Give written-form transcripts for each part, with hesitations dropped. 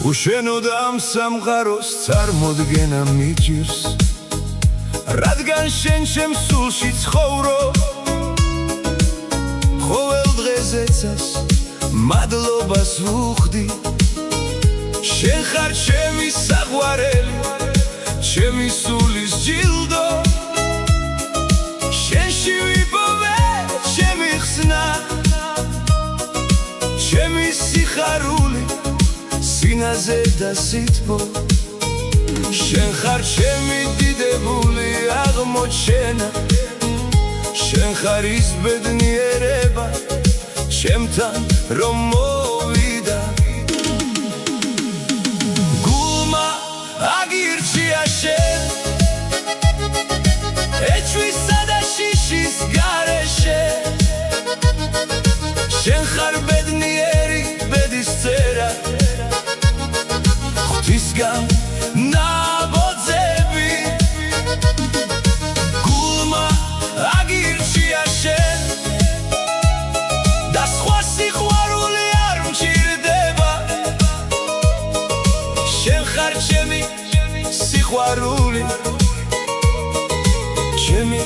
უშენოდა ამ სამყაროს წარმოდგენა მიჭირს, რადგან შენ ჩემ სულში ცხოვრობ, ყოველ დღეზეცას მადლობას ვუხდი. შენ ხარ ჩემი საყვარელი, ჩემი სულის ჯილდო, შენში ვიპოვე ჩემი ხსნა, ჩემი სიხარული, სინაზე და სითბო. შენ ხარ ჩემი დიდებული აღმოჩენა, შენ ხარ ის ბედნიერება, ჩემთან რომ მოვიდა. გულმა აგირჩია შენ, ეჭვისა და შიშის გარეშე, შენ ხარ ბედნიერი ბედის წერა, ღვთისგან ნაბოძები. გულმა აგირჩია შენ და სხვა სიყვარული არ მჭირდება, შენ ხარ ჩემი სიყვარული, ჩემი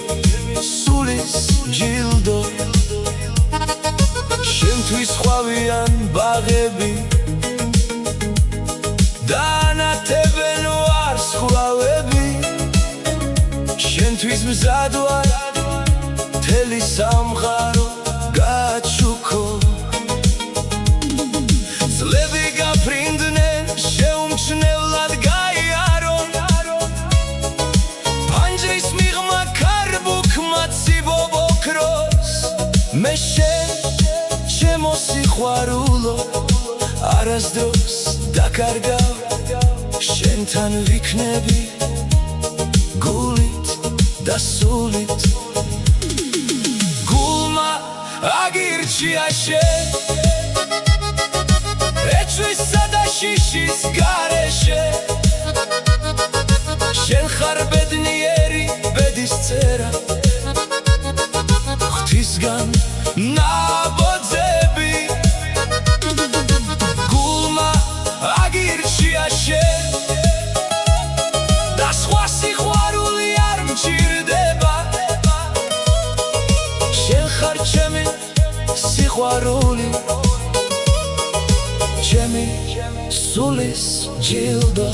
სულის ჯილდო. შენთვის ხვავიან ბაღები, დაანათებენ ვარსკვლავები, შენთვის მზად ვარ მთელი სამყარო გაჩუქო. ძლები გაფრინდნენ შეუმჩნევლად გაიარონ, პანჯრის მიღმა ქარბუქმა ციბობ ოქროს. მე შენ ჩემო სიყვარულო, არასდროს დაკარგავ, შენთან ვიქნები გულით და სულით. გულმა აგირჩია შენ, ეჭვისა და შიშის გარეშე, შენ ხარ ბედნიერი ბედის წერა, ღვთისგან ნაბოძები. გულმა აგირჩია შენ და სხვა სიყვარული არ მჭირდება, შენ ხარ ჩემი სიყვარული, ჩემი სულის ჯილდო.